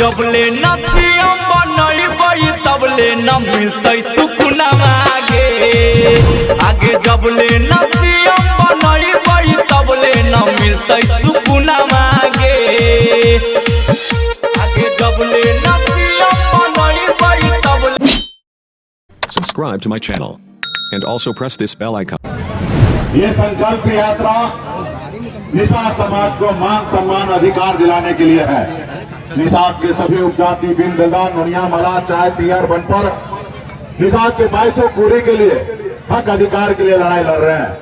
जबले नथिया बनई तबले न मिलते सुकुन आगे आगे जबले नथिया बनई तबले न मिलते सुकुन आगे आगे जबले नथिया बनई तबले। Subscribe to my channel and also press this bell icon. ये संकल्प यात्रा निषाद समाज को मान सम्मान अधिकार दिलाने के लिए है। निषाद के सभी उपजाति बिन दलदान नुनिया मला चाय पियर बनपर निषाद के 2200 पूरी के लिए हक अधिकार के लिए लड़ाई लड़ रहे हैं।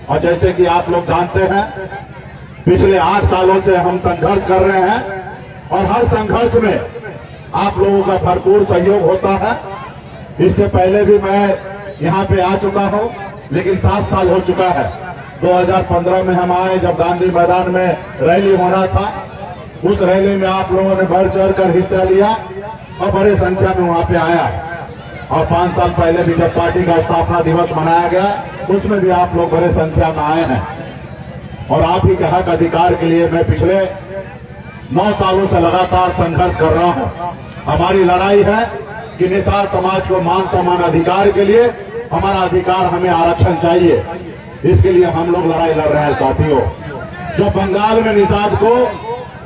और जैसे कि आप लोग जानते हैं पिछले 8 सालों से हम संघर्ष कर रहे हैं और हर संघर्ष में आप लोगों का भरपूर सहयोग होता है। इससे पहले भी मैं यहाँ पे आ चुका हूँ, लेकिन 7 साल हो चुका है। 2015 में हम आए जब गांधी मैदान में रैली होना था। उस रैली में आप लोगों ने बढ़ चढ़ कर हिस्सा लिया और बड़े संख्या में वहां पे आया। और 5 साल पहले भी जब पार्टी का स्थापना दिवस मनाया गया उसमें भी आप लोग बड़े संख्या में आए हैं। और आप ही के हक अधिकार के लिए मैं पिछले 9 सालों से लगातार संघर्ष कर रहा हूं। हमारी लड़ाई है कि निषाद समाज को मान सम्मान अधिकार के लिए हमारा अधिकार, हमें आरक्षण चाहिए। इसके लिए हम लोग लड़ाई लड़ रहे हैं साथियों। जो बंगाल में निषाद को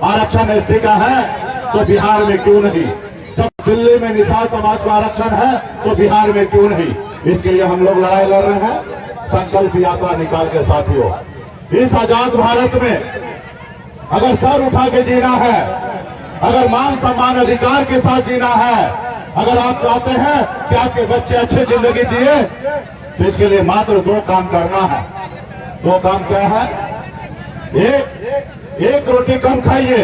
आरक्षण एससी का है तो बिहार में क्यों नहीं? जब दिल्ली में निषाद समाज को आरक्षण है तो बिहार में क्यों नहीं? इसके लिए हम लोग लड़ाई लड़ रहे हैं संकल्प यात्रा निकाल के साथियों। इस आजाद भारत में अगर सर उठा के जीना है, अगर मान सम्मान अधिकार के साथ जीना है, अगर आप चाहते हैं कि आपके बच्चे अच्छी जिंदगी जिए तो इसके लिए मात्र 2 काम करना है। 2 काम क्या है? एक रोटी कम खाइए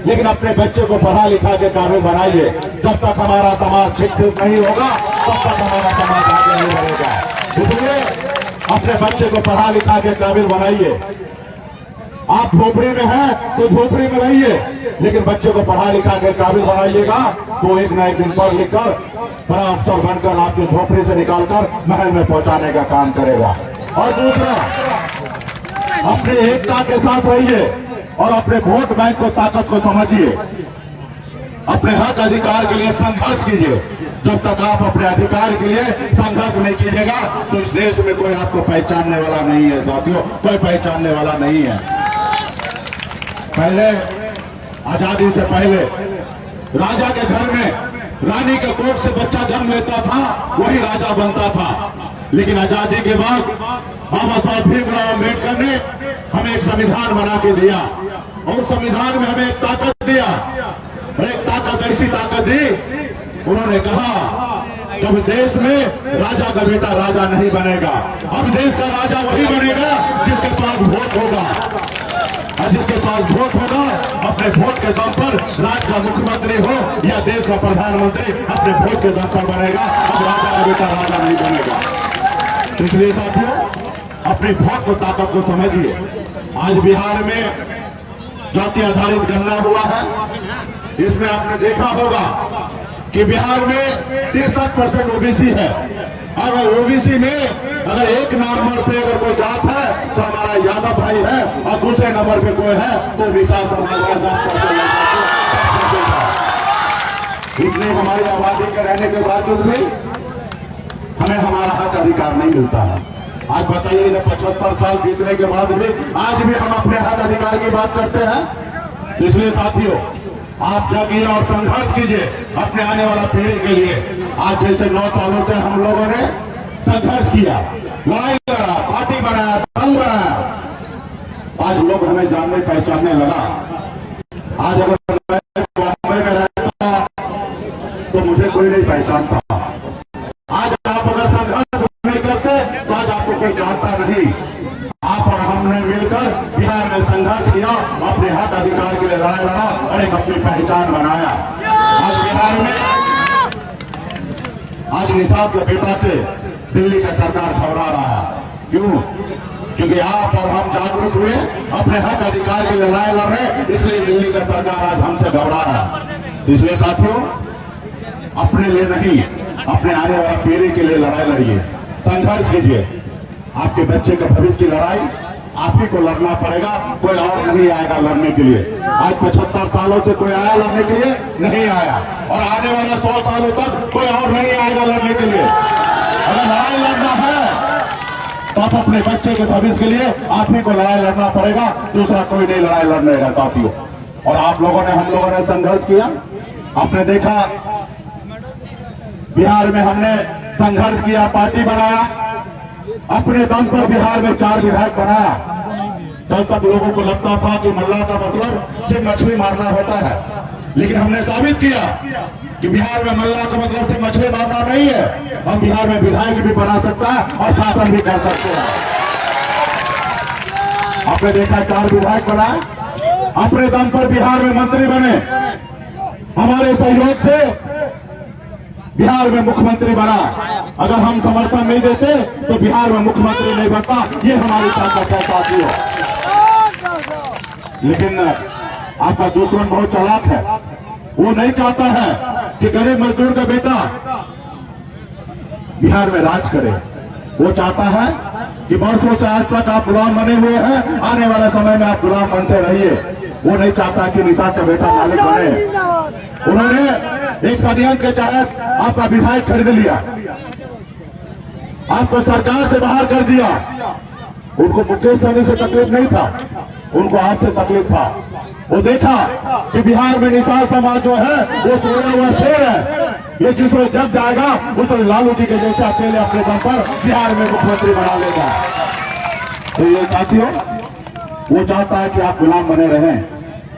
लेकिन अपने बच्चे को पढ़ा लिखा के काबिल बनाइए। जब तक हमारा समाज शिक्षित नहीं होगा तब तक हमारा समाज आगे नहीं बढ़ेगा। इसलिए अपने बच्चे को पढ़ा लिखा के काबिल बनाइए। आप झोपड़ी में हैं तो झोपड़ी में रहिए, लेकिन बच्चे को पढ़ा लिखा के काबिल बनाइएगा तो एक न एक दिन पढ़ लिख कर बड़ा अफसर बनकर आपको झोपड़ी से निकालकर महल में पहुंचाने का काम करेगा। और दूसरा, अपनी एकता के साथ रहिए और अपने वोट बैंक को ताकत को समझिए। अपने हक अधिकार के लिए संघर्ष कीजिए। जब तक आप अपने अधिकार के लिए संघर्ष नहीं कीजिएगा तो इस देश में कोई आपको पहचानने वाला नहीं है साथियों, कोई पहचानने वाला नहीं है। पहले आजादी से पहले राजा के घर में रानी के कोख से बच्चा जन्म लेता था, वही राजा बनता था। लेकिन आजादी के बाद बाबा साहब भीमराव अम्बेडकर ने हमें एक संविधान बना के दिया और उस संविधान में हमें एक ताकत दिया। और एक ताकत, ऐसी ताकत दी, उन्होंने कहा जब देश में राजा का बेटा राजा नहीं बनेगा, अब देश का राजा वही बनेगा जिसके पास वोट होगा। और जिसके पास वोट होगा अपने वोट के दम पर राज्य का मुख्यमंत्री हो या देश का प्रधानमंत्री अपने वोट के दम पर बनेगा। अब राजा का बेटा राजा नहीं बनेगा। इसलिए साथियों अपनी वोट को ताकत को समझिए। आज बिहार में जाति आधारित गणना हुआ है। इसमें आपने देखा होगा कि बिहार में 63% ओबीसी है। अगर ओबीसी में अगर एक नंबर पे अगर कोई जात है तो हमारा यादव भाई है और दूसरे नंबर पे कोई है तो निषाद समाज का 10%। इतनी हमारी आबादी के रहने के बावजूद भी हमें हमारा हक अधिकार नहीं मिलता है। आज बताइए ना, 75 साल बीतने के बाद भी आज भी हम अपने हक अधिकार की बात करते हैं। इसलिए साथियों आप जागिए और संघर्ष कीजिए अपने आने वाला पीढ़ी के लिए। आज जैसे 9 सालों से हम लोगों ने संघर्ष किया, लड़ाई लड़ा, पार्टी बनाया, दल बनाया, आज लोग हमें जानने पहचानने लगा। आज अगर मैं बॉम्बे में रहता तो मुझे कोई नहीं पहचानता। आज आप अगर संघर्ष नहीं करते तो आज आपको कोई जानता नहीं। आप और हमने मिलकर बिहार में संघर्ष किया, अपने हक अधिकार के लिए लड़ाई लड़ा और एक अपनी पहचान बनाया। आज बिहार में आज निषाद के बेटा से दिल्ली का सरकार घबरा रहा है। क्यों? क्योंकि आप और हम जागरूक हुए, अपने हक अधिकार के लिए लड़ाई लड़ रहे, इसलिए दिल्ली का सरकार आज हमसे घबरा रहा है। इसलिए साथियों अपने लिए नहीं, अपने आने वाला पीढ़ी के लिए लड़ाई लड़िए, संघर्ष कीजिए। आपके बच्चे का भविष्य की लड़ाई आप ही को लड़ना पड़ेगा, कोई और नहीं आएगा लड़ने के लिए। आज 75 सालों से कोई आया लड़ने के लिए नहीं आया, और आने वाले 100 सालों तक कोई और नहीं आएगा लड़ने के लिए। अगर लड़ाई लड़ना है तो आप अपने बच्चे के भविष्य के लिए आप ही को लड़ाई लड़ना पड़ेगा, दूसरा कोई नहीं लड़ाई लड़ने का साथियों। और आप लोगों ने, हम लोगों ने संघर्ष किया। आपने देखा बिहार में हमने संघर्ष किया, पार्टी बनाया, अपने दम पर बिहार में 4 विधायक बनाया। तब तक लोगों को लगता था कि मल्लाह का मतलब सिर्फ मछली मारना होता है, लेकिन हमने साबित किया कि बिहार में मल्लाह का मतलब सिर्फ मछली मारना नहीं है। हम बिहार में विधायक भी बना सकता है और शासन भी कर सकते हैं। आपने देखा 4 विधायक बनाए, अपने दम पर बिहार में मंत्री बने, हमारे सहयोग से बिहार में मुख्यमंत्री बना। अगर हम समर्थन नहीं देते तो बिहार में मुख्यमंत्री नहीं बनता। ये हमारी ताकत है साथियों। लेकिन आपका दुश्मन बहुत चालाक है, वो नहीं चाहता है कि गरीब मजदूर का बेटा बिहार में राज करे। वो चाहता है कि वर्षों से आज तक आप गुलाम बने हुए हैं, आने वाले समय में आप गुलाम बनते रहिए। वो नहीं चाहता कि निषाद का बेटा मालिक बने। उन्होंने एक षड्यंत्र के तहत आपका विधायक खरीद लिया, आपको सरकार से बाहर कर दिया। उनको मुकेश सहनी से तकलीफ नहीं था, उनको आपसे तकलीफ था। वो देखा कि बिहार में निषाद समाज जो है वो सोया हुआ शेर है, ये जिसमें जग जाएगा उसमें लालू जी के जैसे अकेले अपने दम पर बिहार में मुख्यमंत्री बना लेगा। तो ये साथियों, वो चाहता है कि आप गुलाम बने रहें।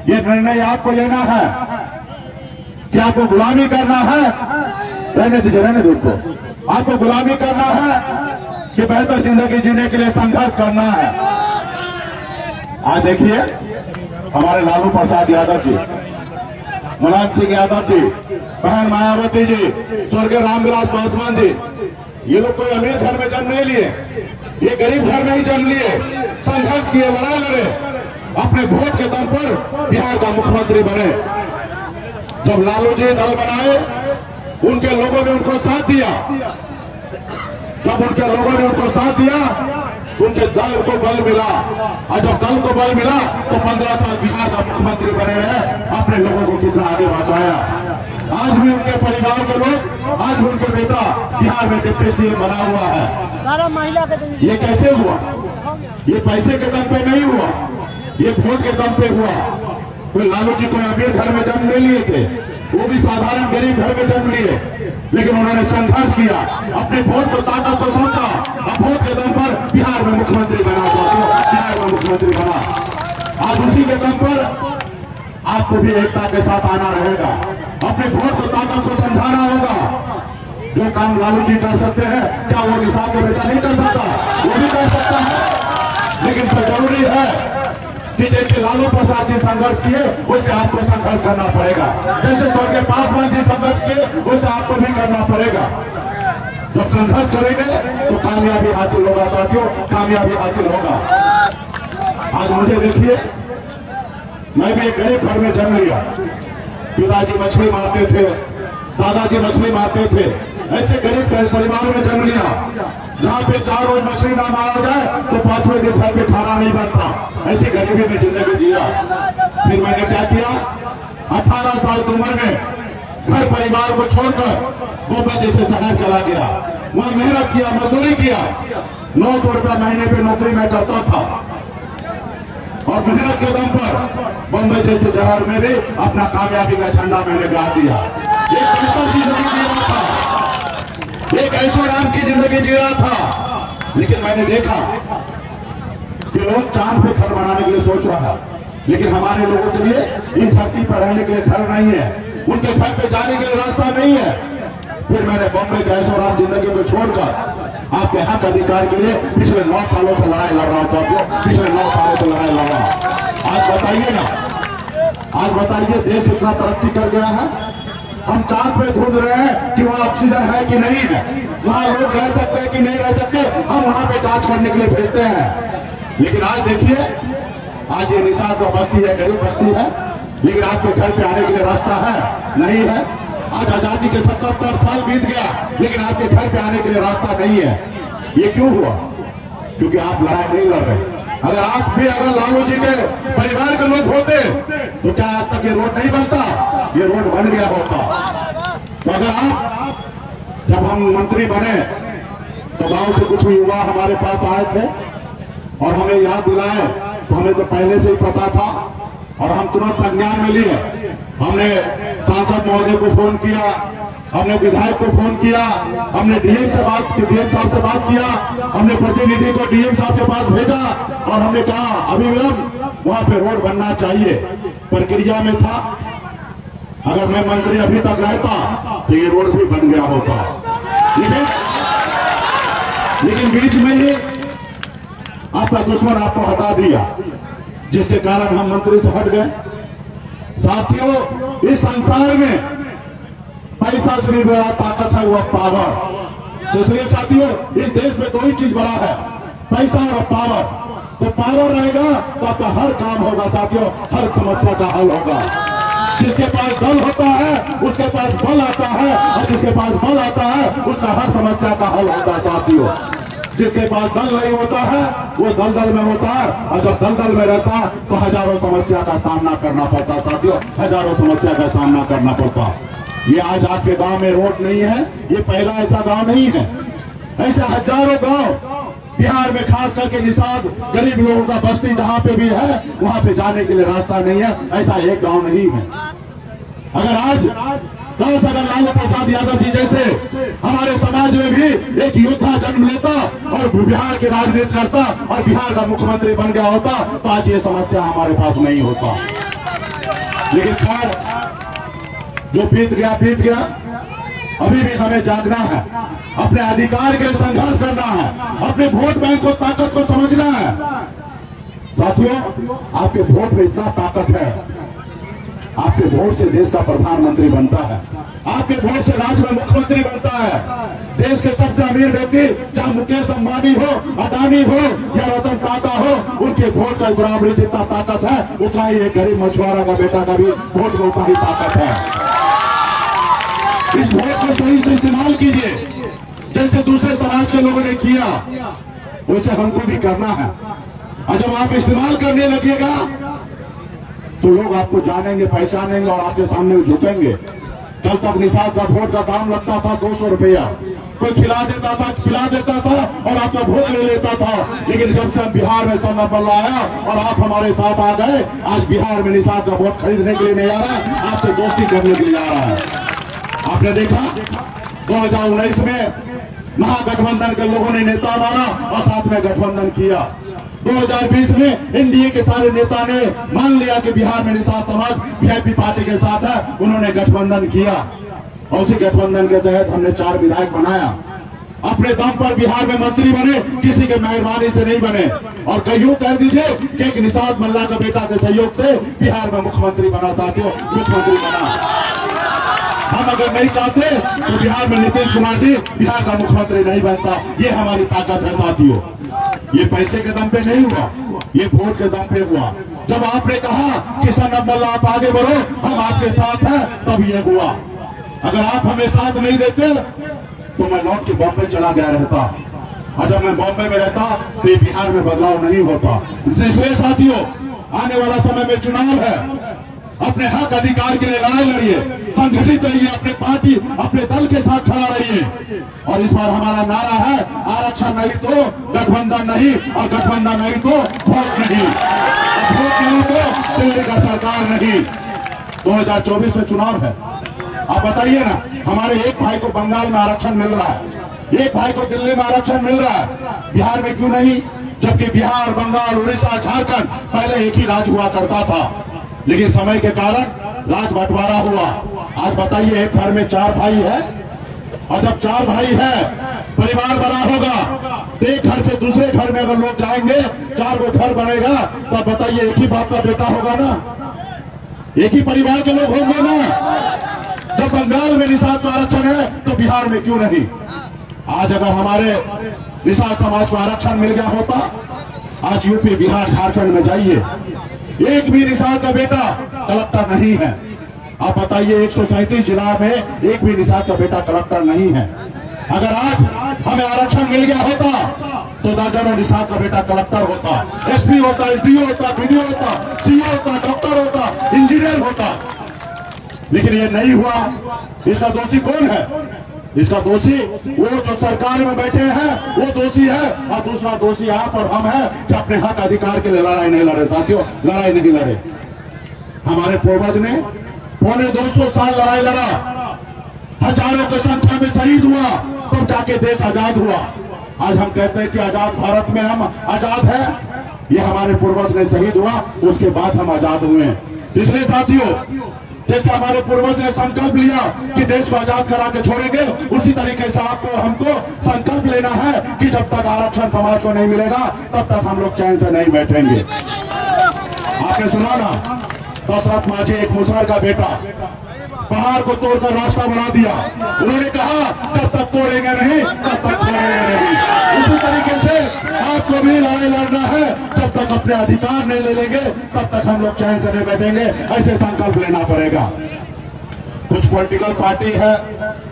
ये निर्णय आपको लेना है कि आपको गुलामी करना है। रहने दीजिए, रहने दो उसको। आपको गुलामी करना है कि बेहतर जिंदगी जीने के लिए संघर्ष करना है। आज देखिए हमारे लालू प्रसाद यादव जी, मुलायम सिंह यादव जी, बहन मायावती जी, स्वर्गीय रामविलास पासवान जी, ये लोग कोई अमीर घर में जन्म नहीं लिए, ये गरीब घर में ही जन्म लिए, संघर्ष किए, लड़ाई लड़े, अपने वोट के दम पर बिहार का मुख्यमंत्री बने। जब लालू जी दल बनाए, उनके लोगों ने उनको साथ दिया। जब उनके लोगों ने उनको साथ दिया, उनके दल को बल मिला, और जब दल को बल मिला तो 15 साल बिहार का मुख्यमंत्री बने हैं। अपने लोगों को कितना आगे बढ़ाया। आज भी उनके परिवार के लोग, आज भी उनके बेटा बिहार में डिप्टी सीएम बना हुआ है। सारा महिला के ये कैसे हुआ? ये पैसे के दम पे नहीं हुआ, ये वोट के दम पे हुआ। कोई लालू जी कोई अमीर घर में जन्म नहीं लिए थे, वो भी साधारण गरीब घर में जन्म लिए, लेकिन उन्होंने संघर्ष किया, अपने वोट को ताकत को सोचा, और वोट के दम पर बिहार में मुख्यमंत्री बना। बिहार में मुख्यमंत्री बना। आज उसी के दम पर आपको भी एकता के साथ आना रहेगा, अपने वोट को ताकत को समझाना होगा। जो काम लालू जी कर सकते हैं, क्या वो निषाद का बेटा नहीं कर सकता? वो भी कर सकता है, लेकिन इसमें जरूरी है कि जैसे लालू प्रसाद जी संघर्ष किए, वैसे आपको संघर्ष करना पड़ेगा। जैसे स्वर्गीय पासवान जी संघर्ष किए, वैसे आपको भी करना पड़ेगा। जब संघर्ष करेंगे तो कामयाबी हासिल होगा साथियों, कामयाबी हासिल होगा। आज मुझे देखिए, मैं भी एक गरीब घर में जन्म लिया। पिताजी मछली मारते थे, दादाजी मछली मारते थे, ऐसे गरीब परिवार में जन्म लिया जहाँ पे 4 रोज मछली ना मारा जाए तो 5वें दिन घर पे खाना नहीं बनता। ऐसी गरीबी में जिंदगी जिया। फिर मैंने क्या किया, 18 साल की उम्र में घर परिवार को छोड़कर बॉम्बे जैसे शहर चला गया। वहाँ मेहनत किया, मजदूरी किया, 900 रुपया महीने पे नौकरी मैं करता था, और मेहनत के दम पर बॉम्बे जैसे शहर में भी अपना कामयाबी का झंडा मैंने गाड़ दिया। एक बेहतर जिंदगी जी रहा था, एक ऐश्वर्याम की जिंदगी जी रहा था। लेकिन मैंने देखा कि लोग चांद पे घर बनाने के लिए सोच रहा है, लेकिन हमारे लोगों के लिए इस धरती पर रहने के लिए घर नहीं है, उनके घर पे जाने के लिए रास्ता नहीं है। फिर मैंने बॉम्बे के ऐश्वर्याम जिंदगी को छोड़कर आपके हक अधिकार के लिए पिछले 9 सालों से लड़ाई लड़ रहा हूं साथियों, पिछले 9 सालों से लड़ाई लड़ रहा हूं। आज बताइए ना, आज बताइए देश इतना तरक्की कर गया है, हम चांद पे ढूंढ रहे हैं कि वहाँ ऑक्सीजन है कि नहीं है, वहाँ लोग रह सकते हैं कि नहीं रह सकते, हम वहाँ पे जांच करने के लिए भेजते हैं। लेकिन आज देखिए, आज ये निषाद का बस्ती है, गरीब बस्ती है, लेकिन आपके घर पे आने के लिए रास्ता है नहीं है। आज आजादी के 77 साल बीत गया, लेकिन आपके घर पे आने के लिए रास्ता नहीं है। ये क्यों हुआ? क्योंकि आप लड़ाई नहीं लड़ रहे, अगर आप भी अगर लालू जी के परिवार के लोग होते तो क्या आज तक ये रोड नहीं बनता? ये रोड बन गया होता। तो अगर आप, जब हम मंत्री बने तो गांव से कुछ युवा हमारे पास आए थे और हमें याद दिलाए, तो हमें तो पहले से ही पता था और हम तुरंत संज्ञान में लिए। हमने सांसद महोदय को फोन किया, हमने विधायक को फोन किया, हमने डीएम साहब से बात किया, हमने प्रतिनिधि को डीएम साहब के पास भेजा और हमने कहा अभिविलंब वहां पे रोड बनना चाहिए। प्रक्रिया में था, अगर मैं मंत्री अभी तक रहता तो ये रोड भी बन गया होता। लेकिन बीच में ही आपका दुश्मन आपको हटा दिया, जिसके कारण हम मंत्री से हट गए। साथियों, इस संसार में पैसा से भी बड़ा ताकत है, वह पावर। तो इसलिए साथियों, इस देश में दो ही चीज बड़ा है, पैसा और पावर। तो पावर रहेगा तो आपका हर काम होगा साथियों, हर समस्या का हल होगा। जिसके पास दल होता है उसके पास बल आता है, और जिसके पास बल आता है उसका हर समस्या का हल होता है साथियों। जिसके पास दल नहीं होता है वो दलदल में होता है, और जब दलदल में रहता है तो हजारों समस्या का सामना करना पड़ता साथियों, हजारों समस्या का सामना करना पड़ता। ये आज आपके गांव में रोड नहीं है, ये पहला ऐसा गांव नहीं है। ऐसे हजारों गांव बिहार में, खास करके निषाद गरीब लोगों का बस्ती जहां पे भी है, वहां पे जाने के लिए रास्ता नहीं है। ऐसा एक गांव नहीं है। अगर आज दस अगर लालू प्रसाद यादव जी जैसे हमारे समाज में भी एक योद्धा जन्म लेता और बिहार की राजनीति करता और बिहार का मुख्यमंत्री बन गया होता तो आज ये समस्या हमारे पास नहीं होता। लेकिन खैर, जो बीत गया। अभी भी हमें जागना है, अपने अधिकार के लिए संघर्ष करना है, अपने वोट बैंक को ताकत को समझना है। साथियों, आपके वोट में इतना ताकत है, आपके वोट से देश का प्रधानमंत्री बनता है, आपके वोट से राज्य में मुख्यमंत्री बनता है। देश के सबसे अमीर व्यक्ति, चाहे मुकेश अंबानी हो, अडानी हो या रतन टाटा हो, उनके वोट का बराबरी जितना ताकत है उतना ही एक गरीब मछुआरा का बेटा का भी वोट में उतना ही ताकत है। इस वोट को सही से इस्तेमाल कीजिए, जैसे दूसरे समाज के लोगों ने किया वैसे हमको भी करना है। और जब आप इस्तेमाल करने लगिएगा तो लोग आपको जानेंगे, पहचानेंगे और आपके सामने झुकेंगे। कल तक निषाद का वोट का दाम लगता था 200 रुपया, कोई खिला देता था, पिला देता था और आपका वोट ले लेता था। लेकिन जब से हम बिहार में सरनपल आया और आप हमारे साथ आ गए, आज बिहार में निषाद का वोट खरीदने के लिए नहीं आ रहा है, आपसे दोस्ती करने के लिए आ रहा है। आपने देखा 2019 में महागठबंधन के लोगों ने नेता माना और साथ में गठबंधन किया। 2020 में एनडीए के सारे नेता ने मान लिया कि बिहार में निषाद समाज वीआईपी पार्टी के साथ है, उन्होंने गठबंधन किया और उसी गठबंधन के तहत हमने 4 विधायक बनाया। अपने दम पर बिहार में मंत्री बने, किसी के मेहरबानी से नहीं बने। और कहीं कह दीजिए कि एक निषाद मल्ला का बेटा के सहयोग से बिहार में मुख्यमंत्री बना, साथियों मुख्यमंत्री बना। हम अगर नहीं चाहते तो बिहार में नीतीश कुमार जी बिहार का मुख्यमंत्री नहीं बनता। ये हमारी ताकत है साथियों। ये पैसे के दम पे नहीं हुआ, ये वोट के दम पे हुआ। जब आपने कहा कि सरनपल आप आगे बढ़ो, हम आपके साथ हैं, तब ये हुआ। अगर आप हमें साथ नहीं देते तो मैं लौट के बॉम्बे चला गया रहता, और जब मैं बॉम्बे में रहता तो ये बिहार में बदलाव नहीं होता। इसलिए साथियों, आने वाला समय में चुनाव है, अपने हक अधिकार के लिए लड़ाई लड़िए, संगठित रहिए, अपने पार्टी अपने दल के साथ खड़ा रहिए। और इस बार हमारा नारा है, आरक्षण नहीं तो गठबंधन नहीं, और गठबंधन नहीं तो वोट नहीं, वोट नहीं तो दिल्ली का सरकार नहीं। 2024 में चुनाव है। आप बताइए ना, हमारे एक भाई को बंगाल में आरक्षण मिल रहा है, एक भाई को दिल्ली में आरक्षण मिल रहा है, बिहार में क्यों नहीं? जबकि बिहार, बंगाल, उड़ीसा, झारखंड पहले एक ही राज्य हुआ करता था, लेकिन समय के कारण राज बंटवारा हुआ। आज बताइए, एक घर में 4 भाई है, और जब 4 भाई है, परिवार बड़ा होगा, तो एक घर से दूसरे घर में अगर लोग जाएंगे, 4 गो घर बनेगा, तब बताइए एक ही बाप का बेटा होगा ना, एक ही परिवार के लोग होंगे ना। जब बंगाल में निषाद का आरक्षण है तो बिहार में क्यों नहीं? आज अगर हमारे निषाद समाज को आरक्षण मिल गया होता, आज यूपी, बिहार, झारखंड में जाइए, एक भी निषाद का बेटा कलेक्टर नहीं है। आप बताइए, 137 जिला में एक भी निषाद का बेटा कलेक्टर नहीं है। अगर आज हमें आरक्षण मिल गया होता तो दर्जनों निषाद का बेटा कलेक्टर होता, एसपी होता, एसडीओ होता, बीडीओ होता, सीओ होता, डॉक्टर होता, इंजीनियर होता। लेकिन ये नहीं हुआ। इसका दोषी कौन है? इसका दोषी वो जो सरकार में बैठे हैं वो दोषी है, और दूसरा दोषी आप और हम है जो अपने हक अधिकार के लिए लड़ाई नहीं लड़े। साथियों, लड़ाई नहीं लड़े। हमारे पूर्वज ने 250 साल लड़ाई लड़ा, हजारों की संख्या में शहीद हुआ, तब जाके देश आजाद हुआ। आज हम कहते हैं कि आजाद भारत में हम आजाद है, ये हमारे पूर्वज ने शहीद हुआ, उसके बाद हम आजाद हुए हैं। इसलिए साथियों, जैसे हमारे पूर्वज ने संकल्प लिया कि देश को आजाद करा के छोड़ेंगे, उसी तरीके से आपको हमको संकल्प लेना है कि जब तक आरक्षण समाज को नहीं मिलेगा तब तक हम लोग चैन से नहीं बैठेंगे। आपने सुना ना, दशरथ माझी एक मुसहर का बेटा, पहाड़ को तोड़कर रास्ता बना दिया। उन्होंने कहा जब तक तोड़ेंगे नहीं तब तक छोड़ेंगे नहीं। उसी तरीके से आपको भी लड़ाई लड़ना है, जब तक अपने अधिकार नहीं ले लेंगे तब तक हम लोग चैन से नहीं बैठेंगे। ऐसे संकल्प लेना पड़ेगा। कुछ पॉलिटिकल पार्टी है,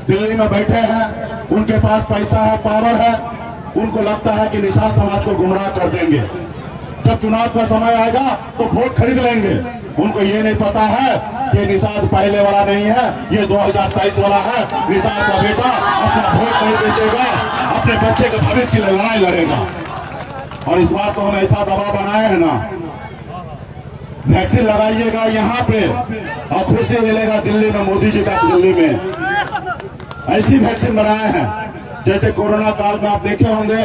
दिल्ली में बैठे हैं, उनके पास पैसा है, पावर है, उनको लगता है कि निषाद समाज को गुमराह कर देंगे। जब चुनाव का समय आएगा तो वोट खरीद लेंगे। उनको ये नहीं पता है कि निषाद पहले वाला नहीं है, ये 2023 वाला है। निषाद का बेटा अपना वोट नहीं बेचेगा, अपने बच्चे के भविष्य के लिए लड़ाई लड़ेगा। और इस बार तो हम ऐसा दबाव बनाए हैं ना, वैक्सीन लगाइएगा यहाँ पे और खुशी मिलेगा दिल्ली में, मोदी जी का दिल्ली में ऐसी वैक्सीन बनाए हैं। जैसे कोरोना काल में आप देखे होंगे,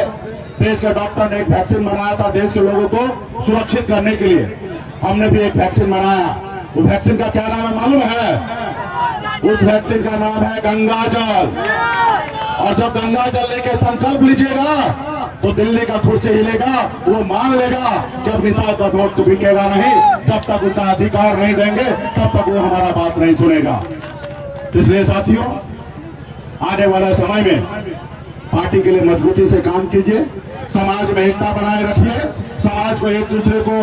देश के डॉक्टर ने एक वैक्सीन बनाया था देश के लोगों को सुरक्षित करने के लिए। हमने भी एक वैक्सीन बनाया। वो वैक्सीन का क्या नाम है मालूम है? उस वैक्सीन का नाम है गंगा जल। और जब गंगा जल लेके संकल्प लीजिएगा तो दिल्ली का कुर्सी हिलेगा, वो मान लेगा कि अब निषाद का वोट तो बिकेगा नहीं। जब तक उसका अधिकार नहीं देंगे तब तक वो हमारा बात नहीं सुनेगा। इसलिए साथियों, आने वाले समय में पार्टी के लिए मजबूती से काम कीजिए, समाज में एकता बनाए रखिए, समाज को एक दूसरे को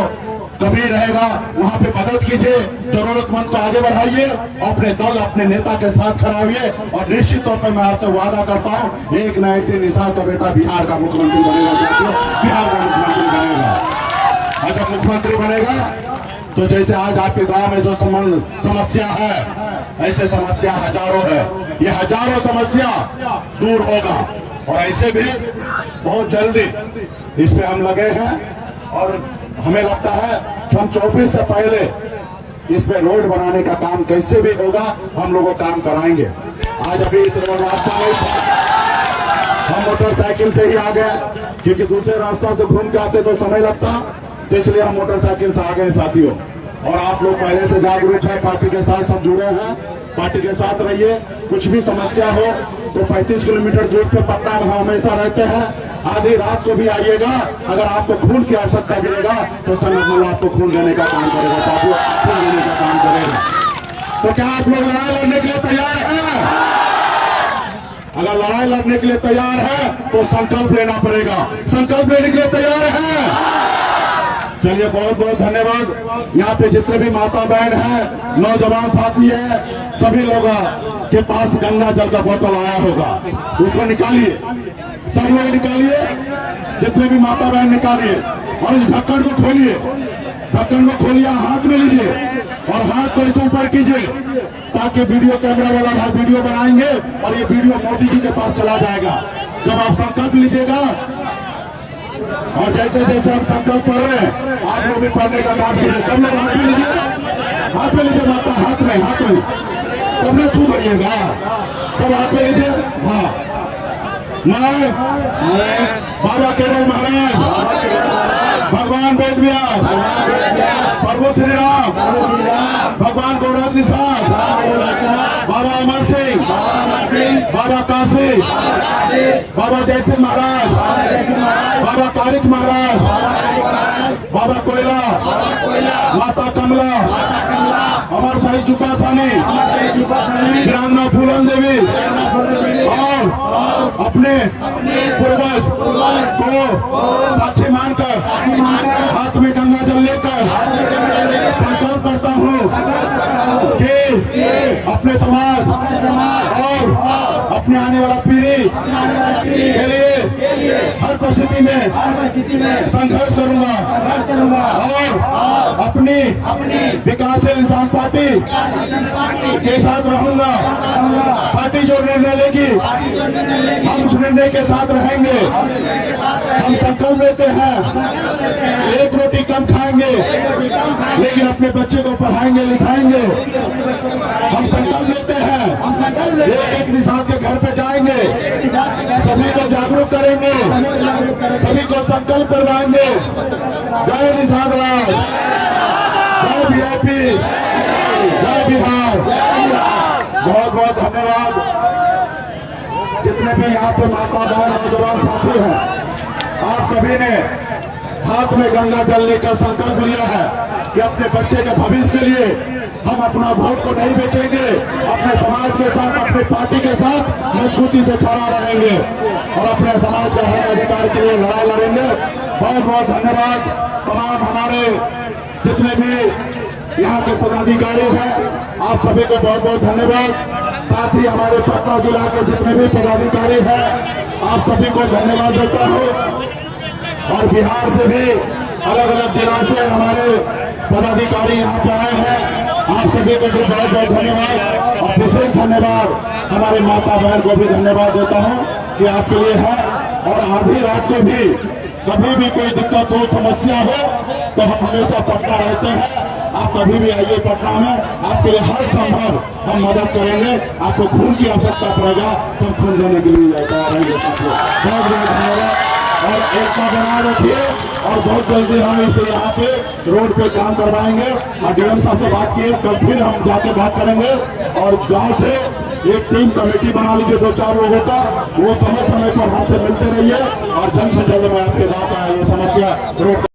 कमी रहेगा वहां पे मदद कीजिए, जरूरतमंद को आगे बढ़ाइए, अपने दल अपने नेता के साथ खड़ा होइए। और निश्चित तौर पर मैं आपसे वादा करता हूं, एक न एक दिन निषाद का बेटा बिहार का मुख्यमंत्री बनेगा। बिहार का मुख्यमंत्री बनेगा। और जब मुख्यमंत्री बनेगा तो जैसे आज आपके गांव में जो समस्या है, ऐसे समस्या हजारों है। ये हजारों समस्या दूर होगा और ऐसे भी बहुत जल्दी इस पे हम लगे हैं। और हमें लगता है कि हम 24 से पहले इस पे रोड बनाने का काम कैसे भी होगा हम लोगों काम कराएंगे। आज अभी इस रोड रास्ता नहीं था, हम मोटरसाइकिल से ही आ गए, क्योंकि दूसरे रास्ता से घूम के आते तो समय लगता, तो इसलिए हम मोटरसाइकिल से आ गए साथियों। और आप लोग पहले से जागरूक हैं, पार्टी के साथ सब जुड़े हैं, पार्टी के साथ रहिए। कुछ भी समस्या हो तो 35 किलोमीटर दूर पे पटना में हम हमेशा रहते हैं। आधी रात को भी आइएगा। अगर आपको खून की आवश्यकता गिरेगा तो संगठन आपको खून देने का काम करेगा साथियों, खून देने का काम करेगा। तो क्या आप लोग लड़ाई लड़ने के लिए तैयार हैं? अगर लड़ाई लड़ने के लिए तैयार है तो संकल्प लेना पड़ेगा। संकल्प लेने के लिए तैयार है? चलिए, बहुत बहुत धन्यवाद। यहाँ पे जितने भी माता बहन हैं, नौजवान साथी हैं, सभी लोगों के पास गंगा जल का बोतल आया होगा, उसको निकालिए, सब लोग निकालिए, जितने भी माता बहन निकालिए। और इस ढक्कन को खोलिए, ढक्कन को खोलिए, हाथ में लीजिए और हाथ को इसे ऊपर कीजिए, ताकि वीडियो कैमरा वाला भाई वीडियो बनाएंगे और ये वीडियो मोदी जी के पास चला जाएगा। जब आप संकल्प लीजिएगा और जैसे जैसे हम संकल्प पढ़ रहे हैं, आप लोग भी पढ़ने का काम कीजिए। सब लोग हाथ में लीजिए, हाथ में लीजिए माता, हाथ में, हाथ में, तब में सूद होइएगा। सब हाथ में लीजिए। हाँ, मैं बाबा केवल महाराज, भगवान वेद व्यास, प्रभु श्री राम, भगवान गौराज निषाद, बाबा अमर सिंह, बाबा काशी, बाबा जयसिंह महाराज, बाबा तारिक महाराज, बाबा कोयला, माता कमला, अमर साई चुपासानी, वीरांगना फूलन देवी और अपने पूर्वज को साक्षी मानकर हाथ में गंगा जल लेकर संकल्प करता हूँ कि अपने समाज और अपने आने वाला पीढ़ी के लिए हर परिस्थिति में संघर्ष करूंगा और अपनी विकासशील इंसान पार्टी के साथ रहूंगा। पार्टी जो निर्णय लेगी हम उस निर्णय के साथ रहेंगे। हम संकल्प लेते हैं एक रोटी कम खाएंगे लेकिन अपने बच्चे को पढ़ाएंगे लिखाएंगे। हम संकल्प लेते हैं एक निषाद के घर पे जाएंगे, सभी को जागरूक करेंगे, सभी को संकल्प करवाएंगे। जय निषाद राज, जय वीआईपी, जय बिहार। बहुत बहुत धन्यवाद। जितने भी यहाँ पे माता बहन नौजवान साथी हैं, आप सभी ने हाथ में गंगा जल लेकर संकल्प लिया है कि अपने बच्चे के भविष्य के लिए हम अपना वोट को नहीं बेचेंगे, अपने समाज के साथ अपनी पार्टी के साथ मजबूती से खड़ा रहेंगे और अपने समाज के हक अधिकार के लिए लड़ाई लड़ेंगे। बहुत बहुत धन्यवाद। तमाम हमारे जितने भी यहाँ के पदाधिकारी हैं, आप सभी को बहुत बहुत धन्यवाद। साथ ही हमारे पटना जिला के जितने भी पदाधिकारी हैं, आप सभी को धन्यवाद देता हूँ। और बिहार से भी अलग अलग जिला से हमारे पदाधिकारी यहाँ पे आए हैं, आप सभी को भी बहुत बहुत धन्यवाद। और विशेष धन्यवाद हमारे माता बहन को भी धन्यवाद देता हूँ कि आपके लिए है। और आधी रात को भी कभी भी कोई दिक्कत हो, समस्या हो, तो हम हमेशा पटना रहते हैं। आप कभी भी आइए पटना में, आपके लिए हर संभव हम मदद करेंगे। आपको खून की आवश्यकता पड़ेगा तो हम खून देने के लिए तैयार रहेंगे। बहुत बहुत धन्यवाद और एकता बनाए रखिए। और बहुत जल्दी हम इसे यहाँ पे रोड पे काम करवाएंगे। और डीएम साहब से बात किए, कल फिर हम जाके बात करेंगे। और गांव से एक टीम कमेटी बना लीजिए 2-4 लोगों का, वो समय समय पर हमसे मिलते रहिए और जल्द से जल्द मैं आपके गाँव का ये समस्या रोड